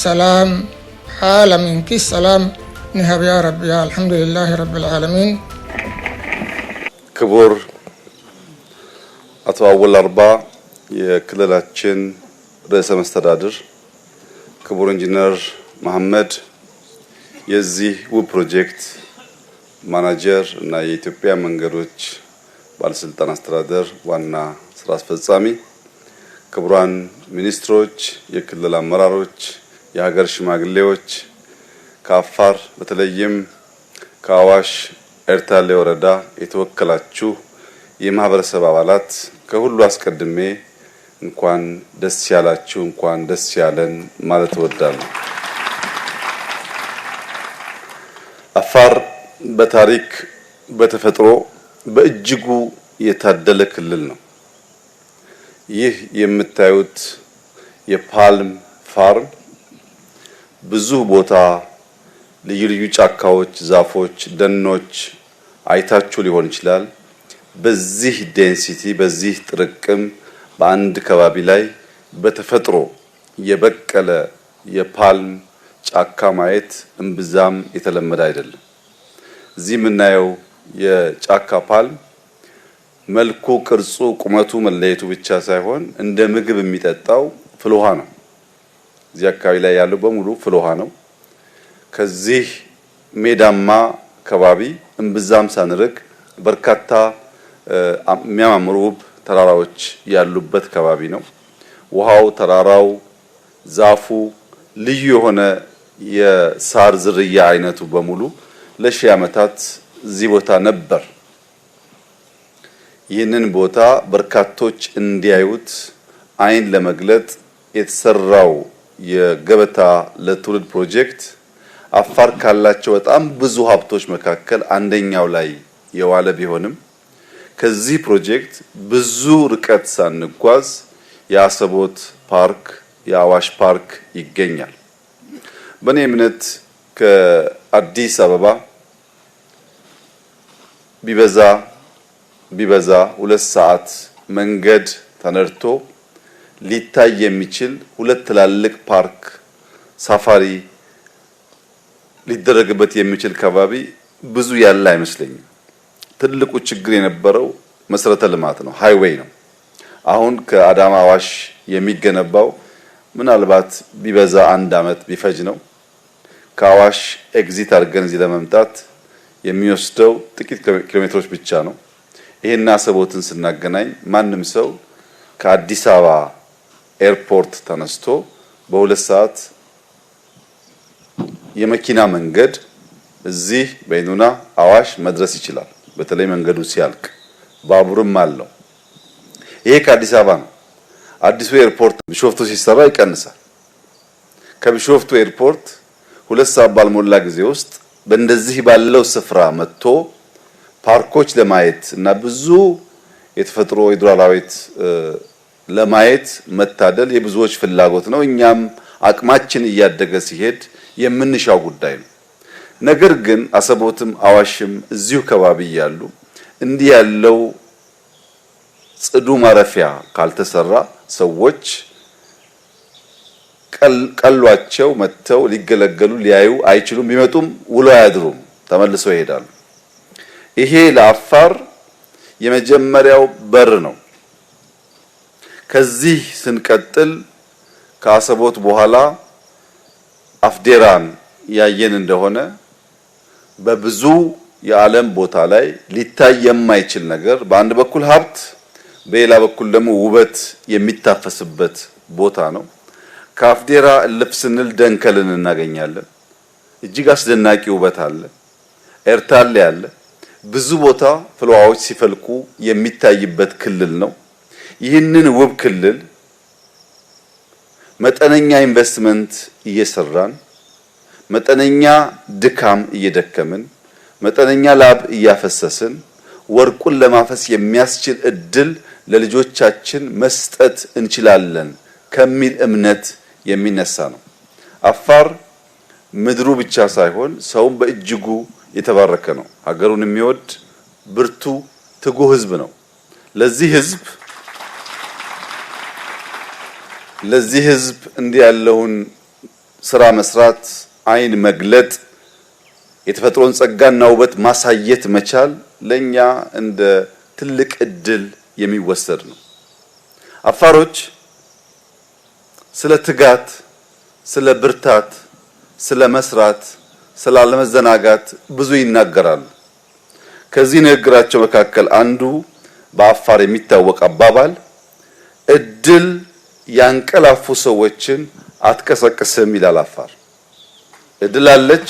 السلام حال منك السلام نهب يا رب يا الحمد لله رب العالمين ክቡር አቶ አወል አርባ የክልላችን ርዕሰ መስተዳድር፣ ክቡር ኢንጂነር መሐመድ የዚህ ውብ ፕሮጀክት ማናጀር እና የኢትዮጵያ መንገዶች ባለስልጣን አስተዳደር ዋና ስራ አስፈጻሚ፣ ክቡራን ሚኒስትሮች፣ የክልል አመራሮች፣ የሀገር ሽማግሌዎች፣ ከአፋር በተለይም ከአዋሽ ኤርታሌ ወረዳ የተወከላችሁ የማህበረሰብ አባላት፣ ከሁሉ አስቀድሜ እንኳን ደስ ያላችሁ እንኳን ደስ ያለን ማለት እወዳለሁ። አፋር በታሪክ በተፈጥሮ በእጅጉ የታደለ ክልል ነው። ይህ የምታዩት የፓልም ፋርም ብዙ ቦታ ልዩ ልዩ ጫካዎች፣ ዛፎች፣ ደኖች አይታችሁ ሊሆን ይችላል። በዚህ ዴንሲቲ በዚህ ጥርቅም በአንድ ከባቢ ላይ በተፈጥሮ የበቀለ የፓልም ጫካ ማየት እምብዛም የተለመደ አይደለም። እዚህ የምናየው የጫካ ፓልም መልኩ፣ ቅርጹ፣ ቁመቱ መለየቱ ብቻ ሳይሆን እንደ ምግብ የሚጠጣው ፍል ውሃ ነው። እዚህ አካባቢ ላይ ያለው በሙሉ ፍል ውሃ ነው። ከዚህ ሜዳማ ከባቢ እምብዛም ሳንርቅ በርካታ የሚያማምሩ ውብ ተራራዎች ያሉበት ከባቢ ነው። ውሃው፣ ተራራው፣ ዛፉ ልዩ የሆነ የሳር ዝርያ አይነቱ በሙሉ ለሺህ ዓመታት እዚህ ቦታ ነበር። ይህንን ቦታ በርካቶች እንዲያዩት አይን ለመግለጥ የተሰራው የገበታ ለትውልድ ፕሮጀክት አፋር ካላቸው በጣም ብዙ ሀብቶች መካከል አንደኛው ላይ የዋለ ቢሆንም ከዚህ ፕሮጀክት ብዙ ርቀት ሳንጓዝ የአሰቦት ፓርክ፣ የአዋሽ ፓርክ ይገኛል። በእኔ እምነት ከአዲስ አበባ ቢበዛ 2 ሰዓት መንገድ ተነድቶ ሊታይ የሚችል ሁለት ትላልቅ ፓርክ ሳፋሪ ሊደረግበት የሚችል ከባቢ ብዙ ያለ አይመስለኝም። ትልቁ ችግር የነበረው መሰረተ ልማት ነው፣ ሃይዌይ ነው። አሁን ከአዳማ አዋሽ የሚገነባው ምናልባት ቢበዛ 1 አመት ቢፈጅ ነው። ከአዋሽ ኤግዚት አድርገን እዚህ ለመምጣት የሚወስደው ጥቂት ኪሎሜትሮች ብቻ ነው። ይሄና አሰቦትን ስናገናኝ ማንም ሰው ከአዲስ አበባ ኤርፖርት ተነስቶ በ2 ሰዓት የመኪና መንገድ እዚህ በይኑና አዋሽ መድረስ ይችላል። በተለይ መንገዱ ሲያልቅ ባቡርም አለው። ይሄ ከአዲስ አበባ ነው። አዲሱ ኤርፖርት ቢሾፍቱ ሲሰራ ይቀንሳል። ከቢሾፍቱ ኤርፖርት 2 ሰዓት ባልሞላ ጊዜ ውስጥ በእንደዚህ ባለው ስፍራ መጥቶ ፓርኮች ለማየት እና ብዙ የተፈጥሮ የዱር አራዊት ለማየት መታደል የብዙዎች ፍላጎት ነው። እኛም አቅማችን እያደገ ሲሄድ የምንሻው ጉዳይ ነው። ነገር ግን አሰቦትም አዋሽም እዚሁ ከባቢ ያሉ እንዲህ ያለው ጽዱ ማረፊያ ካልተሰራ ሰዎች ቀሏቸው መተው ሊገለገሉ ሊያዩ አይችሉም። ቢመጡም ውሎ አያድሩም፣ ተመልሰው ይሄዳሉ። ይሄ ለአፋር የመጀመሪያው በር ነው። ከዚህ ስንቀጥል ከአሰቦት በኋላ አፍዴራን ያየን እንደሆነ በብዙ የዓለም ቦታ ላይ ሊታይ የማይችል ነገር በአንድ በኩል ሀብት፣ በሌላ በኩል ደግሞ ውበት የሚታፈስበት ቦታ ነው። ከአፍዴራ እልፍ ስንል ደንከልን እናገኛለን። እጅግ አስደናቂ ውበት አለ። ኤርታሌ አለ። ብዙ ቦታ ፍልውሃዎች ሲፈልቁ የሚታይበት ክልል ነው። ይህንን ውብ ክልል መጠነኛ ኢንቨስትመንት እየሰራን መጠነኛ ድካም እየደከምን መጠነኛ ላብ እያፈሰስን ወርቁን ለማፈስ የሚያስችል እድል ለልጆቻችን መስጠት እንችላለን ከሚል እምነት የሚነሳ ነው። አፋር ምድሩ ብቻ ሳይሆን ሰውም በእጅጉ የተባረከ ነው። ሀገሩን የሚወድ ብርቱ ትጉህ ህዝብ ነው። ለዚህ ህዝብ እንዲህ ያለውን ስራ መስራት፣ አይን መግለጥ፣ የተፈጥሮን ጸጋና ውበት ማሳየት መቻል ለኛ እንደ ትልቅ እድል የሚወሰድ ነው። አፋሮች ስለ ትጋት፣ ስለ ብርታት፣ ስለ መስራት፣ ስለ አለመዘናጋት ብዙ ይናገራሉ። ከዚህ ንግግራቸው መካከል አንዱ በአፋር የሚታወቅ አባባል እድል ያንቀላፉ ሰዎችን አትቀሰቅስም ይላል። አፋር እድል አለች፣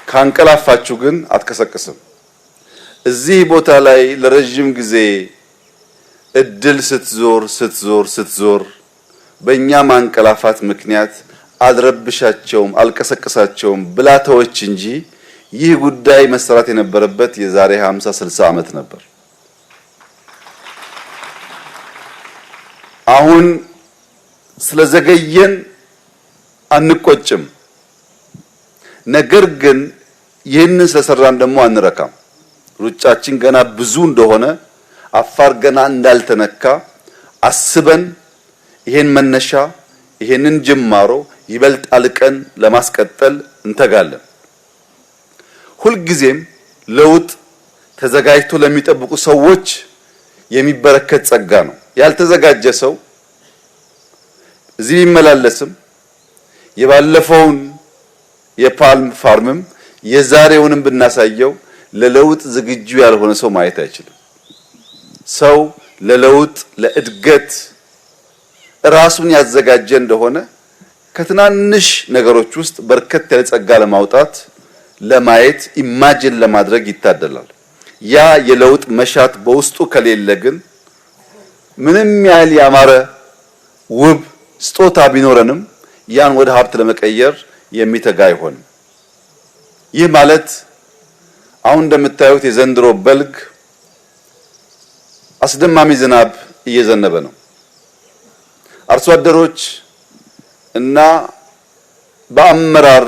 ካንቀላፋችሁ ግን አትቀሰቅስም። እዚህ ቦታ ላይ ለረጅም ጊዜ እድል ስትዞር በእኛ ማንቀላፋት ምክንያት አልረብሻቸውም፣ አልቀሰቅሳቸውም ብላተዎች እንጂ ይህ ጉዳይ መሰራት የነበረበት የዛሬ 50-60 ዓመት ነበር። አሁን ስለዘገየን አንቆጭም። ነገር ግን ይህንን ስለሰራን ደግሞ አንረካም። ሩጫችን ገና ብዙ እንደሆነ አፋር ገና እንዳልተነካ አስበን ይሄን መነሻ ይሄንን ጅማሮ ይበልጥ አልቀን ለማስቀጠል እንተጋለን። ሁልጊዜም ለውጥ ተዘጋጅቶ ለሚጠብቁ ሰዎች የሚበረከት ጸጋ ነው። ያልተዘጋጀ ሰው እዚህ ቢመላለስም የባለፈውን የፓልም ፋርምም የዛሬውንም ብናሳየው ለለውጥ ዝግጁ ያልሆነ ሰው ማየት አይችልም። ሰው ለለውጥ ለእድገት ራሱን ያዘጋጀ እንደሆነ ከትናንሽ ነገሮች ውስጥ በርከት ያለ ጸጋ ለማውጣት ለማየት ኢማጂን ለማድረግ ይታደላል። ያ የለውጥ መሻት በውስጡ ከሌለ ግን ምንም ያህል ያማረ ውብ ስጦታ ቢኖረንም ያን ወደ ሀብት ለመቀየር የሚተጋ አይሆንም። ይህ ማለት አሁን እንደምታዩት የዘንድሮ በልግ አስደማሚ ዝናብ እየዘነበ ነው። አርሶ አደሮች እና በአመራር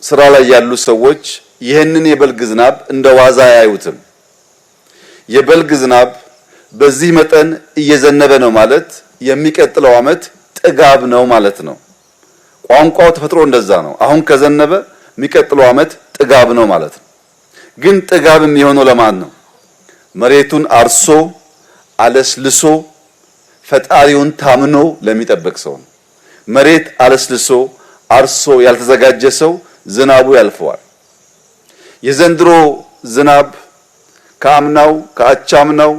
ስራ ላይ ያሉ ሰዎች ይህንን የበልግ ዝናብ እንደ ዋዛ አያዩትም። የበልግ ዝናብ በዚህ መጠን እየዘነበ ነው ማለት የሚቀጥለው ዓመት ጥጋብ ነው ማለት ነው። ቋንቋው ተፈጥሮ እንደዛ ነው። አሁን ከዘነበ የሚቀጥለው ዓመት ጥጋብ ነው ማለት ነው። ግን ጥጋብ የሚሆነው ለማን ነው? መሬቱን አርሶ አለስልሶ ፈጣሪውን ታምኖ ለሚጠብቅ ሰው ነው። መሬት አለስልሶ አርሶ ያልተዘጋጀ ሰው ዝናቡ ያልፈዋል። የዘንድሮ ዝናብ ከአምናው ከአቻምናው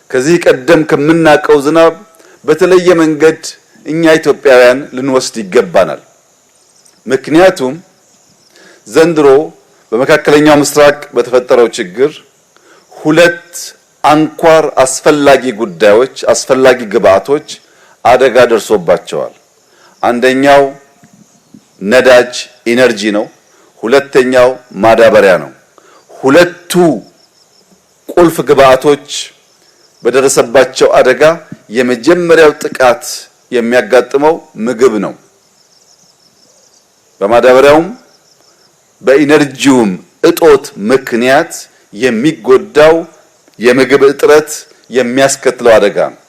ከዚህ ቀደም ከምናቀው ዝናብ በተለየ መንገድ እኛ ኢትዮጵያውያን ልንወስድ ይገባናል። ምክንያቱም ዘንድሮ በመካከለኛው ምስራቅ በተፈጠረው ችግር ሁለት አንኳር አስፈላጊ ጉዳዮች አስፈላጊ ግብአቶች አደጋ ደርሶባቸዋል። አንደኛው ነዳጅ ኢነርጂ ነው። ሁለተኛው ማዳበሪያ ነው። ሁለቱ ቁልፍ ግብአቶች በደረሰባቸው አደጋ የመጀመሪያው ጥቃት የሚያጋጥመው ምግብ ነው። በማዳበሪያውም በኢነርጂውም እጦት ምክንያት የሚጎዳው የምግብ እጥረት የሚያስከትለው አደጋ ነው።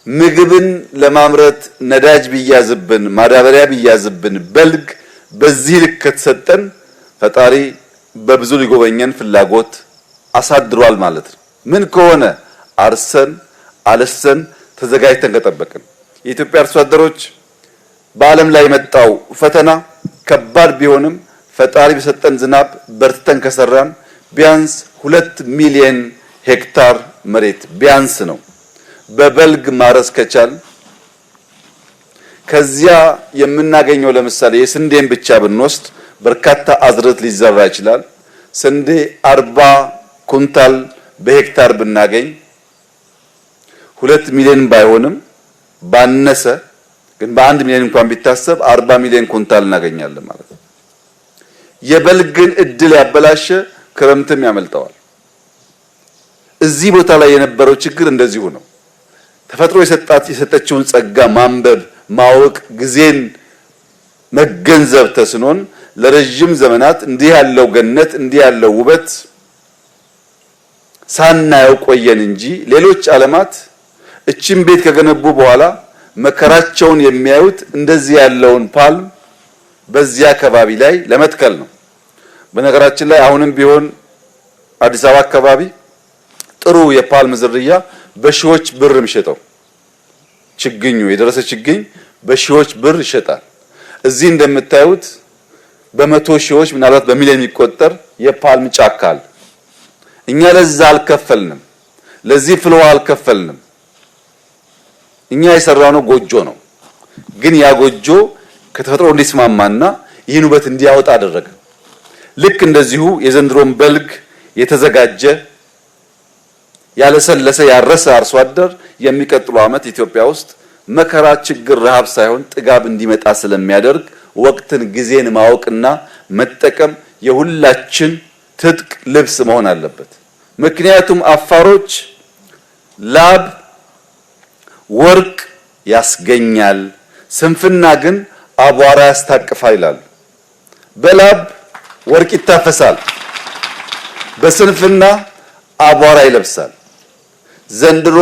ምግብን ለማምረት ነዳጅ ቢያዝብን ማዳበሪያ ቢያዝብን በልግ በዚህ ልክ ከተሰጠን ፈጣሪ በብዙ ሊጎበኘን ፍላጎት አሳድሯል ማለት ነው። ምን ከሆነ አርሰን አለሰን ተዘጋጅተን ከጠበቅን። የኢትዮጵያ አርሶ አደሮች በዓለም ላይ የመጣው ፈተና ከባድ ቢሆንም ፈጣሪ በሰጠን ዝናብ በርትተን ከሰራን ቢያንስ 2 ሚሊዮን ሄክታር መሬት ቢያንስ ነው በበልግ ማረስ ከቻል ከዚያ የምናገኘው ለምሳሌ የስንዴን ብቻ ብንወስድ በርካታ አዝርዕት ሊዘራ ይችላል። ስንዴ 40 ኩንታል በሄክታር ብናገኝ 2 ሚሊዮን ባይሆንም ባነሰ ግን በ1 ሚሊዮን እንኳን ቢታሰብ 40 ሚሊዮን ኩንታል እናገኛለን ማለት ነው። የበልግን እድል ያበላሸ ክረምትም ያመልጠዋል። እዚህ ቦታ ላይ የነበረው ችግር እንደዚሁ ነው። ተፈጥሮ የሰጠችውን ጸጋ ማንበብ ማወቅ ጊዜን መገንዘብ ተስኖን ለረጅም ዘመናት እንዲህ ያለው ገነት እንዲህ ያለው ውበት ሳናየው ቆየን እንጂ ሌሎች ዓለማት እቺን ቤት ከገነቡ በኋላ መከራቸውን የሚያዩት እንደዚህ ያለውን ፓልም በዚያ አካባቢ ላይ ለመትከል ነው። በነገራችን ላይ አሁንም ቢሆን አዲስ አበባ አካባቢ ጥሩ የፓልም ዝርያ በሺዎች ብር የሚሸጠው ችግኙ የደረሰ ችግኝ በሺዎች ብር ይሸጣል። እዚህ እንደምታዩት በመቶ ሺዎች ምናልባት በሚሊዮን የሚቆጠር የፓልም ጫካ አለ። እኛ ለዛ አልከፈልንም፣ ለዚህ ፍልውሃ አልከፈልንም። እኛ የሰራነው ጎጆ ነው። ግን ያ ጎጆ ከተፈጥሮ እንዲስማማና ይህን ውበት እንዲያወጣ አደረገ። ልክ እንደዚሁ የዘንድሮን በልግ የተዘጋጀ ያለሰለሰ ያረሰ አርሶ አደር የሚቀጥለው ዓመት ኢትዮጵያ ውስጥ መከራ፣ ችግር፣ ረሃብ ሳይሆን ጥጋብ እንዲመጣ ስለሚያደርግ ወቅትን፣ ጊዜን ማወቅና መጠቀም የሁላችን ትጥቅ ልብስ መሆን አለበት። ምክንያቱም አፋሮች ላብ ወርቅ ያስገኛል፣ ስንፍና ግን አቧራ ያስታቅፋል ይላሉ። በላብ ወርቅ ይታፈሳል፣ በስንፍና አቧራ ይለብሳል። ዘንድሮ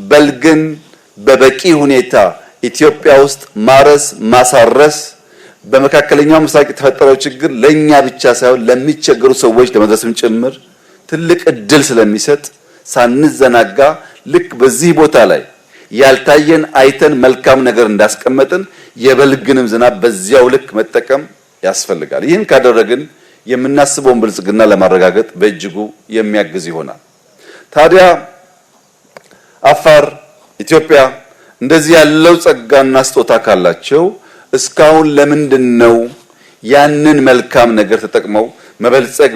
በልግን በበቂ ሁኔታ ኢትዮጵያ ውስጥ ማረስ ማሳረስ በመካከለኛው ምስራቅ የተፈጠረው ችግር ለኛ ብቻ ሳይሆን ለሚቸገሩ ሰዎች ለመድረስም ጭምር ትልቅ እድል ስለሚሰጥ ሳንዘናጋ ልክ በዚህ ቦታ ላይ ያልታየን አይተን መልካም ነገር እንዳስቀመጥን የበልግንም ዝናብ በዚያው ልክ መጠቀም ያስፈልጋል። ይህን ካደረግን የምናስበውን ብልጽግና ለማረጋገጥ በእጅጉ የሚያግዝ ይሆናል። ታዲያ አፋር፣ ኢትዮጵያ እንደዚህ ያለው ጸጋና ስጦታ ካላቸው እስካሁን ለምንድነው ያንን መልካም ነገር ተጠቅመው መበልጸግ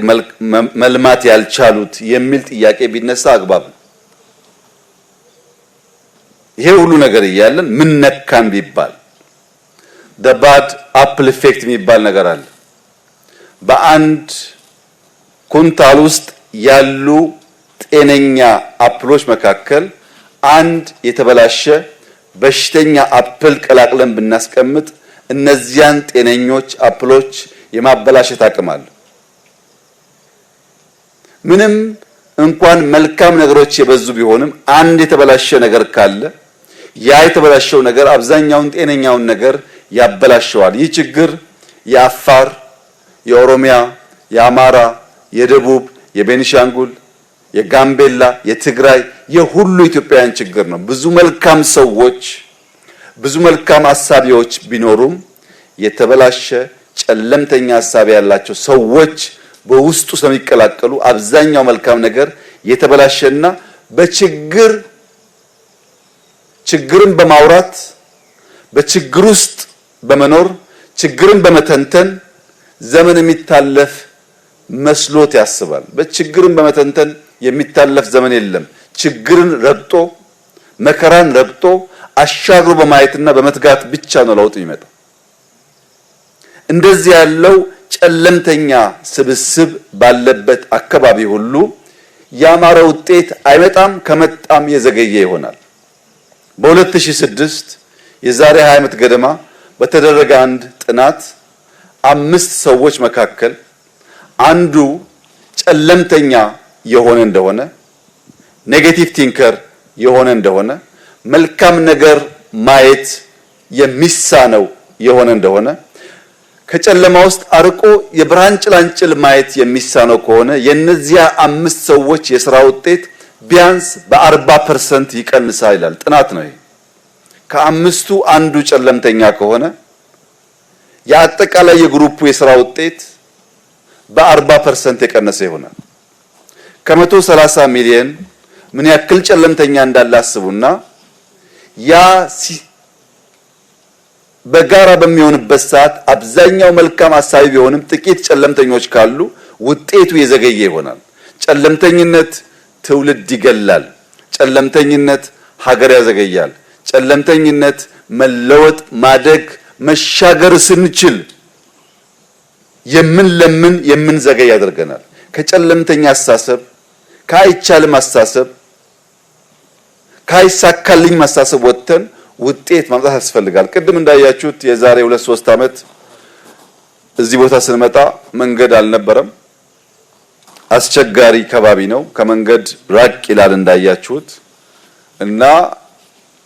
መልማት ያልቻሉት የሚል ጥያቄ ቢነሳ አግባብ ነው። ይሄ ሁሉ ነገር እያለን ምን ነካን ቢባል the bad apple effect የሚባል ነገር አለ። በአንድ ኩንታል ውስጥ ያሉ ጤነኛ አፕሎች መካከል አንድ የተበላሸ በሽተኛ አፕል ቀላቅለን ብናስቀምጥ እነዚያን ጤነኞች አፕሎች የማበላሸት አቅም አለ። ምንም እንኳን መልካም ነገሮች የበዙ ቢሆንም አንድ የተበላሸ ነገር ካለ ያ የተበላሸው ነገር አብዛኛውን ጤነኛውን ነገር ያበላሸዋል። ይህ ችግር የአፋር፣ የኦሮሚያ፣ የአማራ፣ የደቡብ፣ የቤኒሻንጉል፣ የጋምቤላ፣ የትግራይ የሁሉ ኢትዮጵያውያን ችግር ነው። ብዙ መልካም ሰዎች ብዙ መልካም አሳቢዎች ቢኖሩም የተበላሸ ጨለምተኛ ሐሳብ ያላቸው ሰዎች በውስጡ ስለሚቀላቀሉ አብዛኛው መልካም ነገር የተበላሸና ችግርን በማውራት በችግር ውስጥ በመኖር ችግርን በመተንተን ዘመን የሚታለፍ መስሎት ያስባል። በችግርን በመተንተን የሚታለፍ ዘመን የለም። ችግርን ረግጦ መከራን ረግጦ አሻግሮ በማየትና በመትጋት ብቻ ነው ለውጥ የሚመጣው። እንደዚህ ያለው ጨለምተኛ ስብስብ ባለበት አካባቢ ሁሉ ያማረ ውጤት አይመጣም፣ ከመጣም የዘገየ ይሆናል። በ2006 የዛሬ 20 ዓመት ገደማ በተደረገ አንድ ጥናት 5 ሰዎች መካከል አንዱ ጨለምተኛ የሆነ እንደሆነ ኔጌቲቭ ቲንከር የሆነ እንደሆነ መልካም ነገር ማየት የሚሳነው የሆነ እንደሆነ ከጨለማ ውስጥ አርቆ የብርሃን ጭላንጭል ማየት የሚሳነው ከሆነ የነዚያ 5 ሰዎች የሥራ ውጤት ቢያንስ በ40% ይቀንሳል ይላል ጥናት ነው። ከአምስቱ አንዱ ጨለምተኛ ከሆነ የአጠቃላይ የግሩፑ የሥራ ውጤት በ40% የቀነሰ ይሆናል። ከ130 ሚሊዮን ምን ያክል ጨለምተኛ እንዳለ አስቡና ያ በጋራ በሚሆንበት ሰዓት አብዛኛው መልካም አሳቢ ቢሆንም ጥቂት ጨለምተኞች ካሉ ውጤቱ የዘገየ ይሆናል። ጨለምተኝነት ትውልድ ይገላል። ጨለምተኝነት ሀገር ያዘገያል። ጨለምተኝነት መለወጥ፣ ማደግ፣ መሻገር ስንችል የምንለምን የምንዘገይ ያደርገናል። ከጨለምተኛ አስተሳሰብ፣ ካይቻልም አስተሳሰብ፣ ካይሳካልኝ አስተሳሰብ ወጥተን ውጤት ማምጣት ያስፈልጋል። ቅድም እንዳያችሁት የዛሬ 2-3 ዓመት እዚህ ቦታ ስንመጣ መንገድ አልነበረም። አስቸጋሪ ከባቢ ነው። ከመንገድ ራቅ ይላል እንዳያችሁት እና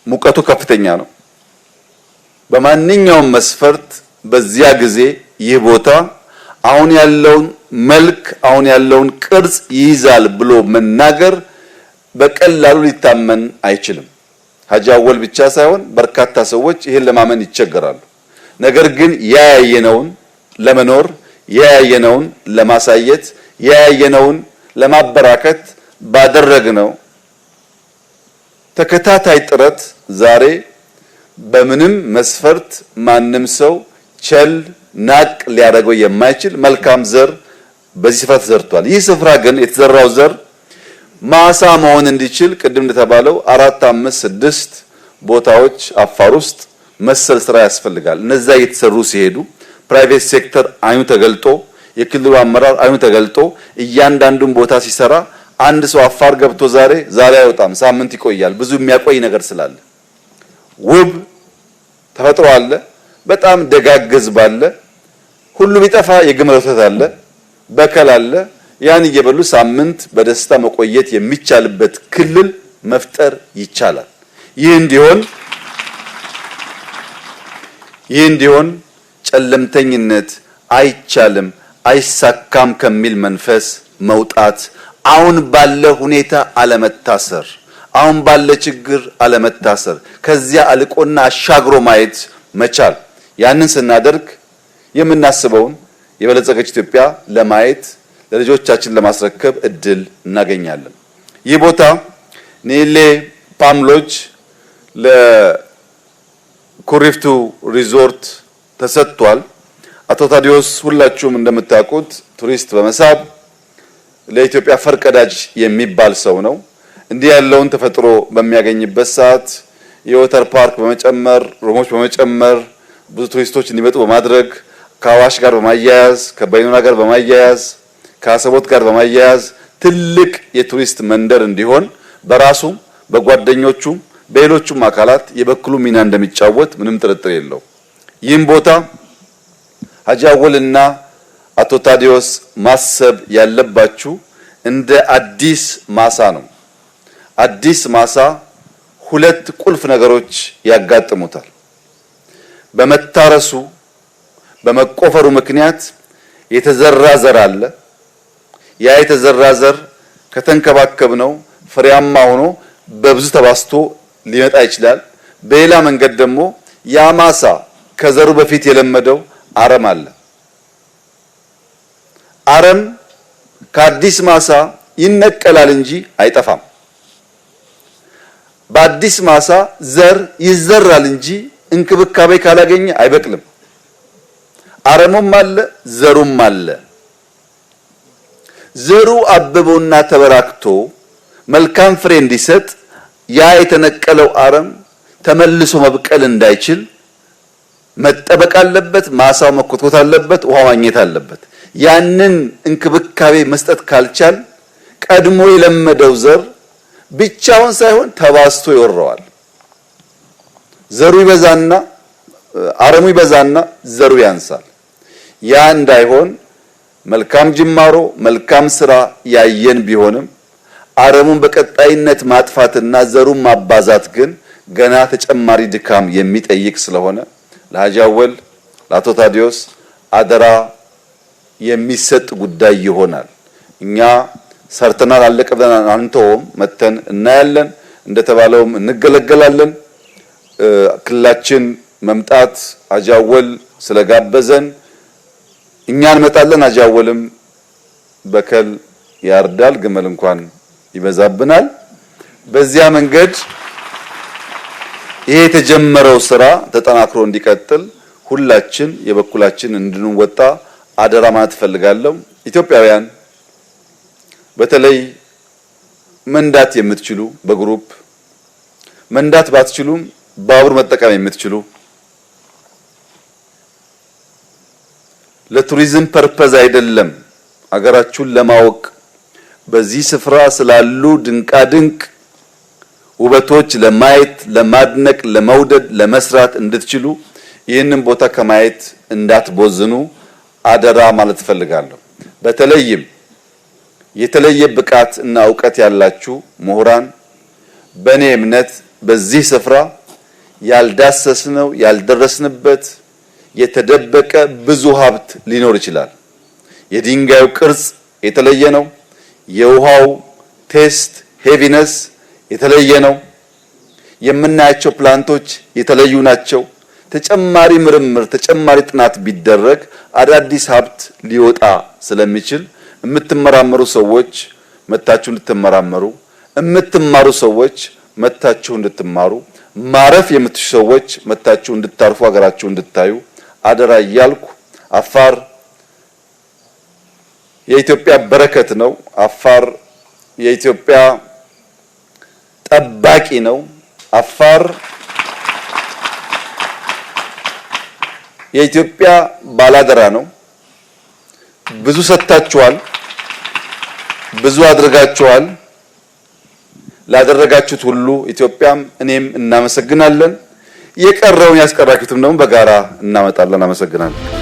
ሙቀቱ ከፍተኛ ነው። በማንኛውም መስፈርት በዚያ ጊዜ ይህ ቦታ አሁን ያለውን መልክ አሁን ያለውን ቅርጽ ይይዛል ብሎ መናገር በቀላሉ ሊታመን አይችልም። ሀጂ አወል ብቻ ሳይሆን በርካታ ሰዎች ይሄን ለማመን ይቸገራሉ። ነገር ግን ያያየነውን ለመኖር ያያየነውን ለማሳየት ያያየነውን ለማበራከት ባደረግነው ተከታታይ ጥረት ዛሬ በምንም መስፈርት ማንም ሰው ቸል ናቅ ሊያደርገው የማይችል መልካም ዘር በዚህ ስፍራ ተዘርቷል። ይህ ስፍራ ግን የተዘራው ዘር ማሳ መሆን እንዲችል ቅድም እንደተባለው 4፣ 5፣ 6 ቦታዎች አፋር ውስጥ መሰል ስራ ያስፈልጋል። እነዛ እየተሰሩ ሲሄዱ ፕራይቬት ሴክተር አይኑ ተገልጦ የክልሉ አመራር አይኑ ተገልጦ እያንዳንዱን ቦታ ሲሰራ አንድ ሰው አፋር ገብቶ ዛሬ አይወጣም፣ ሳምንት ይቆያል። ብዙ የሚያቆይ ነገር ስላለ ውብ ተፈጥሮ አለ፣ በጣም ደጋግ ህዝብ አለ። ሁሉ ቢጠፋ የግመል ወተት አለ፣ በከል አለ። ያን እየበሉ ሳምንት በደስታ መቆየት የሚቻልበት ክልል መፍጠር ይቻላል። ይህ እንዲሆን ጨለምተኝነት አይቻልም አይሳካም ከሚል መንፈስ መውጣት፣ አሁን ባለ ሁኔታ አለመታሰር፣ አሁን ባለ ችግር አለመታሰር፣ ከዚያ አልቆና አሻግሮ ማየት መቻል። ያንን ስናደርግ የምናስበውን የበለጸገች ኢትዮጵያ ለማየት ለልጆቻችን ለማስረከብ እድል እናገኛለን። ይህ ቦታ ኔሌ ፓም ሎጅ ለኩሪፍቱ ሪዞርት ተሰጥቷል። አቶ ታዲዮስ ሁላችሁም እንደምታውቁት ቱሪስት በመሳብ ለኢትዮጵያ ፈርቀዳጅ የሚባል ሰው ነው። እንዲህ ያለውን ተፈጥሮ በሚያገኝበት ሰዓት የወተር ፓርክ በመጨመር ሩሞች በመጨመር ብዙ ቱሪስቶች እንዲመጡ በማድረግ ከአዋሽ ጋር በማያያዝ ከበይኑና ጋር በማያያዝ ከአሰቦት ጋር በማያያዝ ትልቅ የቱሪስት መንደር እንዲሆን በራሱ በጓደኞቹም በሌሎቹም አካላት የበኩሉ ሚና እንደሚጫወት ምንም ጥርጥር የለው። ይህም ቦታ ሀጂ አወልና አቶ ታዲዮስ ማሰብ ያለባችሁ እንደ አዲስ ማሳ ነው። አዲስ ማሳ ሁለት ቁልፍ ነገሮች ያጋጥሙታል። በመታረሱ በመቆፈሩ ምክንያት የተዘራ ዘር አለ። ያ የተዘራ ዘር ከተንከባከብነው ፍሬያማ ሆኖ በብዙ ተባስቶ ሊመጣ ይችላል። በሌላ መንገድ ደግሞ ያ ማሳ ከዘሩ በፊት የለመደው አረም አለ። አረም ከአዲስ ማሳ ይነቀላል እንጂ አይጠፋም። በአዲስ ማሳ ዘር ይዘራል እንጂ እንክብካቤ ካላገኘ አይበቅልም። አረሙም አለ፣ ዘሩም አለ። ዘሩ አብቦና ተበራክቶ መልካም ፍሬ እንዲሰጥ ያ የተነቀለው አረም ተመልሶ መብቀል እንዳይችል መጠበቅ አለበት። ማሳው መኮትኮት አለበት፣ ውሃ ማግኘት አለበት። ያንን እንክብካቤ መስጠት ካልቻል ቀድሞ የለመደው ዘር ብቻውን ሳይሆን ተባስቶ ይወረዋል። ዘሩ ይበዛና አረሙ ይበዛና ዘሩ ያንሳል። ያ እንዳይሆን መልካም ጅማሮ መልካም ስራ ያየን ቢሆንም አረሙን በቀጣይነት ማጥፋትና ዘሩን ማባዛት ግን ገና ተጨማሪ ድካም የሚጠይቅ ስለሆነ ለሀጂ አወል ለአቶ ታዲዮስ አደራ የሚሰጥ ጉዳይ ይሆናል። እኛ ሰርተናል አለቀ ብለን አንተውም፣ መተን እናያለን፣ እንደተባለውም እንገለገላለን። ክልላችን መምጣት ሀጂ አወል ስለጋበዘን እኛ እንመጣለን። ሀጂ አወልም በከል ያርዳል፣ ግመል እንኳን ይበዛብናል። በዚያ መንገድ ይሄ የተጀመረው ስራ ተጠናክሮ እንዲቀጥል ሁላችን የበኩላችን እንድንወጣ አደራ ማለት ፈልጋለሁ። ኢትዮጵያውያን በተለይ መንዳት የምትችሉ በግሩፕ መንዳት ባትችሉም ባቡር መጠቀም የምትችሉ ለቱሪዝም ፐርፐዝ አይደለም አገራችሁን ለማወቅ በዚህ ስፍራ ስላሉ ድንቃድንቅ ውበቶች ለማየት ለማድነቅ ለመውደድ ለመስራት እንድትችሉ ይህንን ቦታ ከማየት እንዳትቦዝኑ አደራ ማለት ፈልጋለሁ። በተለይም የተለየ ብቃት እና ዕውቀት ያላችሁ ምሁራን በእኔ እምነት በዚህ ስፍራ ያልዳሰስነው ያልደረስንበት የተደበቀ ብዙ ሀብት ሊኖር ይችላል። የድንጋዩ ቅርጽ የተለየ ነው። የውሃው ቴስት ሄቪነስ የተለየ ነው። የምናያቸው ፕላንቶች የተለዩ ናቸው። ተጨማሪ ምርምር ተጨማሪ ጥናት ቢደረግ አዳዲስ ሀብት ሊወጣ ስለሚችል የምትመራመሩ ሰዎች መታችሁ እንድትመራመሩ፣ የምትማሩ ሰዎች መታችሁ እንድትማሩ፣ ማረፍ የምትሹ ሰዎች መታችሁ እንድታርፉ ሀገራችሁ እንድታዩ አደራ እያልኩ አፋር የኢትዮጵያ በረከት ነው። አፋር የኢትዮጵያ ጠባቂ ነው። አፋር የኢትዮጵያ ባላደራ ነው። ብዙ ሰጥታችኋል፣ ብዙ አድርጋችኋል። ላደረጋችሁት ሁሉ ኢትዮጵያም እኔም እናመሰግናለን። የቀረውን ያስቀራችሁትም ደግሞ በጋራ እናመጣለን። አመሰግናለሁ።